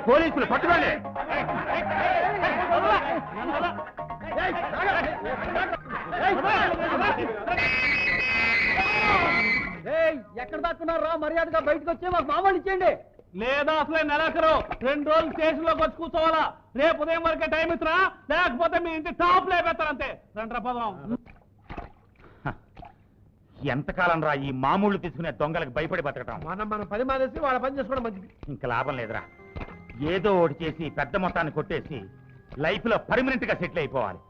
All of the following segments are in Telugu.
పోలీసులు పట్టుకోండి. ఎక్కడ దాక్కున్నారా? మర్యాదగా బయటకు వచ్చి మాకు మామూలు ఇచ్చేయండి. లేదా అసలే నెలకరు 2 రోజులు స్టేషన్ లోకి వచ్చి కూర్చోవాలా. రేపు ఉదయం వరకే టైం ఇస్తున్నా, లేకపోతే మీ ఇంటి టాప్ లేపెత్తారంతే. రండ్రా పదం. ఎంతకాలం రా ఈ మామూలు తీసుకునే దొంగలకు భయపడి బతకటం? మనం పని మానేసి వాళ్ళ పని చేసుకోవడం మంచిది. ఇంకా లాభం లేదురా. ఏదో ఒకటి చేసి పెద్ద మొత్తాన్ని కొట్టేసి లైఫ్ లో పర్మనెంట్ గా సెటిల్ అయిపోవాలి.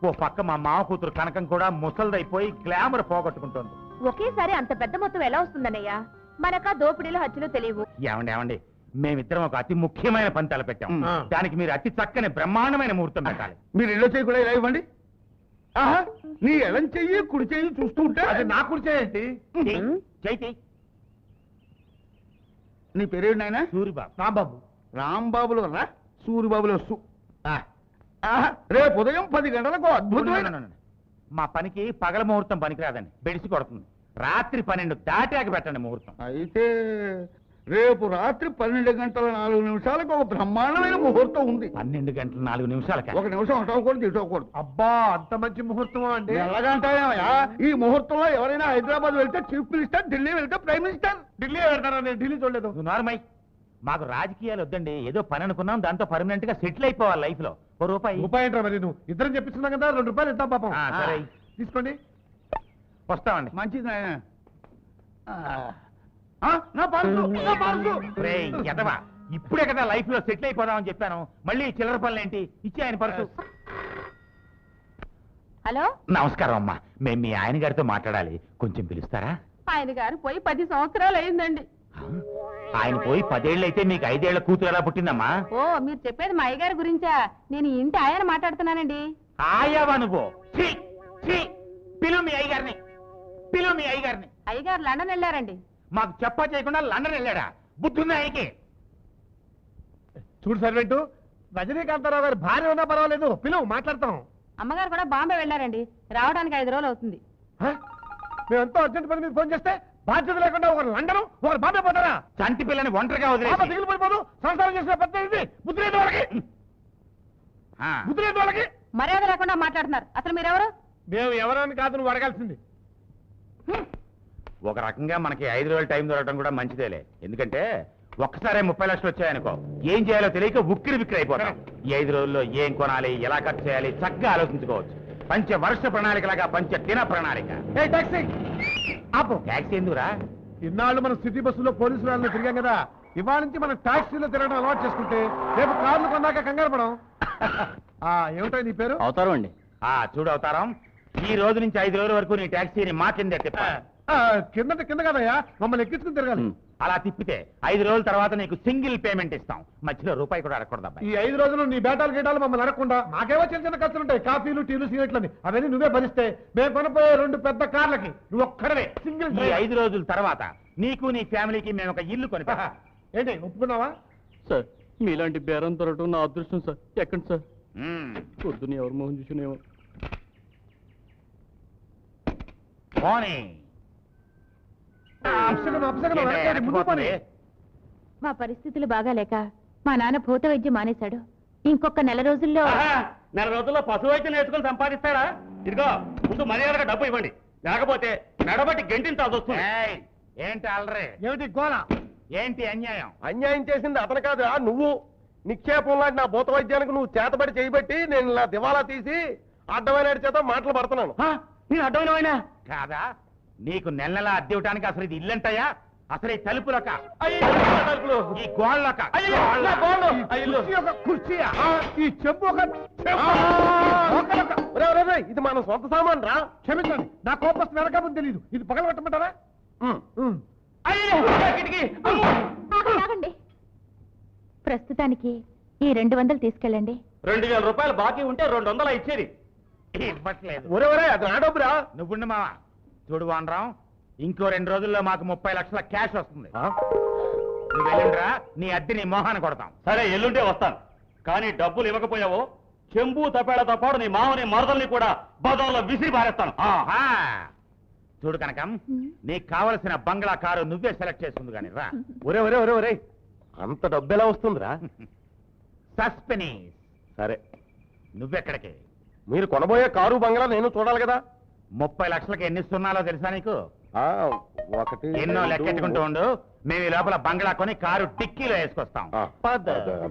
ఓ పక్క మా మామ కూతురు కనకం కూడా ముసల్దైపోయి గ్లామర్ పోగొట్టుకుంటోంది. ఒకేసారి అంత పెద్ద మొత్తం ఎలా వస్తుందన్నయ్యా? మనకా దోపిడీలు హత్యలు తెలియవు. ఏమండి మేమిద్దరం ఒక అతి ముఖ్యమైన పని తలపెట్టాం. దానికి మీరు అతి చక్కని బ్రహ్మాండమైన ముహూర్తం పెట్టాలి. మీరు ఇళ్ళ చేయి కూడా ఇలా ఇవ్వండి. ఆహా, నీ ఎడం చెయ్యి కుడి చెయ్యి చూస్తూ ఉంటే అది నా కుడి చేయండి. చైతి నీ పేరేంటి నాయన? సూరిబాబు. రాంబాబు. రాంబాబులు రా, సూరిబాబులు వస్తు. రేపు ఉదయం 10 గంటలకు అద్భుతమైన మా పనికి పగల ముహూర్తం పనికిరాదండి, బెడిసి కొడుతుంది. రాత్రి 12 దాటాక పెట్టండి ముహూర్తం. అయితే రేపు రాత్రి 12 గంటల 4 నిమిషాలకు ఒక బ్రహ్మాండమైన ముహూర్తం ఉంది. 12 గంటల 4 నిమిషాలకి 1 నిమిషం అటవకూడదు ఇటవకూడదు. అబ్బా, అంత మంచి ముహూర్తమా అండి? ఎలాగంటాయా? ఈ ముహూర్తంలో ఎవరైనా హైదరాబాద్ వెళ్తే చీఫ్ మినిస్టర్, ఢిల్లీ వెళ్తే ప్రైమ్ మినిస్టర్. ఢిల్లీ వెళ్తారా? నేను ఢిల్లీ చూడలేదు. నార్మల్. మాకు రాజకీయాలు వద్దండి, ఏదో పని అనుకున్నాం, దాంతో పర్మనెంట్ గా సెటిల్ అయిపోవాలి లైఫ్ లో. రూపాయి ఏంట్రా మరి? నువ్వు ఇద్దరం చెప్పిస్తున్నాం కదా, 2 రూపాయలు ఇద్దాం పాపం. సరే తీసుకోండి. వస్తామండి. మంచిది నాయన. నా పర్సు, నా పర్సు. ఎదవా, ఇప్పుడే కదా లైఫ్ లో సెటిల్ అయిపోదామని చెప్పాను, మళ్ళీ చిల్లర పనులు ఏంటి? ఇచ్చి ఆయన పర్సు. హలో, నమస్కారం అమ్మా, మేము మీ ఆయన గారితో మాట్లాడాలి, కొంచెం పిలుస్తారా? ఆయన గారు పోయి 10 సంవత్సరాలు అయిందండి. ఆయన పోయి 10 ఏళ్ళు అయితే మీకు 5 ఏళ్ల కూతురు ఎలా పుట్టిందమ్మా? ఓ, మీరు చెప్పేది మా అయ్యగారి గురించా? నేను ఇంటి ఆయన మాట్లాడుతున్నానండి. ఆయావా నువ్వు? పిలువు మీ అయ్యగారిని, పిలువు మీ అయ్యగారిని. అయ్యగారు లండన్ వెళ్ళారండి. మాకు చెప్పా చేయకుండా లండన్ వెళ్ళాడా? బుద్ధుంది ఆయనకి? చూడు సర్వెంటు, రజనీకాంతరావు గారి భార్య ఉన్నా పర్వాలేదు, పిలువు మాట్లాడతాం. అమ్మగారు కూడా బాంబే వెళ్ళారండి, రావడానికి 5 రోజులు అవుతుంది. మేమెంతో అర్జెంట్ పని మీద ఫోన్ చేస్తే బాధ్యత లేకుండా ఒకరు లండన్ ఒకరు బాంబే పోతారా? చంటి పిల్లని ఒంటరిగా వదిలేసి దిగిలిపోయిపోదు. సంసారం చేసిన పెద్ద ఇది బుద్ధి లేదు వాళ్ళకి, బుద్ధి లేదు వాళ్ళకి. మర్యాద లేకుండా మాట్లాడుతున్నారు. అసలు మీరెవరు? మేము ఎవరని కాదు, నువ్వు అడగాల్సింది. ఒక రకంగా మనకి 5 రోజులు టైం దొరకడం కూడా మంచిదేలే. ఎందుకంటే ఒక్కసారే 30 లక్షలు వచ్చాయనుకో, ఏం చేయాలో తెలియక ఉక్కిరి బిక్కిరి అయిపోతాం. ఈ 5 రోజుల్లో ఏం కొనాలి, ఎలా ఖర్చు చేయాలి చక్కగా ఆలోచించుకోవచ్చు. పంచ వర్ష ప్రణాళికలాగా పంచ దిన ప్రణాళిక. టాక్సీ ఆపు. ట్యాక్సీ ఎందుకురా? ఇన్నాళ్ళు మనం సిటీ బస్సులో పోలీసు వాళ్ళని తిరిగాం కదా, ఇవాళ నుంచి మనం టాక్సీలో తిరగడం అలవాటు చేసుకుంటే రేపు కార్లు కొన్నాక కంగారు పడం. ఏమిటో నీ పేరు? అవతారం అండి. చూడు అవతారం, ఈ రోజు నుంచి 5 రోజుల వరకు నీ ట్యాక్సీని మా కిందే తిప్పాలి. కింద కదయ్యా, మమ్మల్ని ఎక్కించుకుని తిరగాలి. అలా తిప్పితే 5 రోజుల తర్వాత నీకు సింగిల్ పేమెంట్ ఇస్తాం, మధ్యలో రూపాయి కూడా అడగకూడదు. ఈ 5 రోజులు నీ బేటాలు గేటాలు మమ్మల్ని అడగకుండా మాకేవో చిన్న చిన్న ఖర్చులు ఉంటాయి, కాఫీలు టీలు సిగరెట్లని, అవన్నీ నువ్వే భరిస్తే మేము కొనపోయే 2 పెద్ద కార్లకి నువ్వు ఒక్కడవే సింగిల్. ఈ 5 రోజుల తర్వాత నీకు నీ ఫ్యామిలీకి మేము ఒక ఇల్లు కొని. ఏంటి ఒప్పుకున్నావా? సార్, మీలాంటి బేరం దొరకటం నా అదృష్టం సార్. ఎక్కండి సార్. పొద్దున ఎవరు మోహన్ చూసినేమో. మా పరిస్థితులు బాగాలేక మా నాన్న భూత వైద్యం మానేశాడు. ఇంకొక నెల రోజుల్లో పశు వైద్యం నేర్చుకుని సంపాదిస్తాడా? ఇదిగో ముందు మర్యాదగా డబ్బు ఇవ్వండి, లేకపోతే మెడబట్టి గెంటించాల్సి వస్తుంది. ఏంటి అల్లరే? ఏమిటి గోళ? ఏంటి అన్యాయం? అన్యాయం చేసింది అతను కాదురా, నువ్వు. నిక్షేపం లాంటి నా భూత వైద్యానికి నువ్వు చేతబడి చేయబట్టి నేను ఇలా దివాలా తీసి అడ్డమైన చేత మాటలు పడుతున్నాను. నేను అడ్డమైన కాదా? నీకు నెల నెల అద్దె ఇవ్వడానికి అసలు ఇది ఇల్లంటాయా? అసలు ఈ తలుపులక, ఈ గోళ్ళక, ఈ చెప్పు ఇది మన సొంత సామాన్ రా. క్షమించండి, నా కోపం వెనకమని తెలియదు. ఇది పగలగొట్టమంటారా? ఆగండి. ప్రస్తుతానికి ఈ 200 తీసుకెళ్ళండి. 2000 రూపాయలు బాకీ ఉంటే 200 ఇచ్చేది. ఇవ్వట్లేదు. ఒరే అది నా డబ్బురా. నువ్వుండు మావా. చూడు వానరాం, ఇంకో 2 రోజుల్లో మాకు 30 లక్షల క్యాష్ వస్తుంది. నువ్వు వెళ్ళిండ్రా, నీ అద్దెని మోహాన్ని కొడతాం. సరే, ఎల్లుండే వస్తాను. కానీ డబ్బులు ఇవ్వకపోయావో చెంబు తపేళ్లతో పాటు నీ మామని మరదల్ని కూడా బజార్లో విసిరి పారేస్తాను. చూడు కనకం, నీకు కావలసిన బంగ్లా కారు నువ్వే సెలెక్ట్ చేసుకుంది కానీ రా. ఒరే అంత డబ్బు ఎలా వస్తుందిరా? సస్పెనీస్. సరే, నువ్వెక్కడికి? మీరు కొనబోయే కారు బంగ్లా నేను చూడాలి కదా. 30 లక్షలకి ఎన్ని సున్నాలో తెలుసా నీకు? ఆ, ఒకటి ఎన్నో రెండు, లెక్కెట్టుకుంటూ ఉండు. మేము ఈ లోపల బంగ్లా కొని కారు డిక్కీలో వేసుకొస్తాం. ఆ, పద. అదే.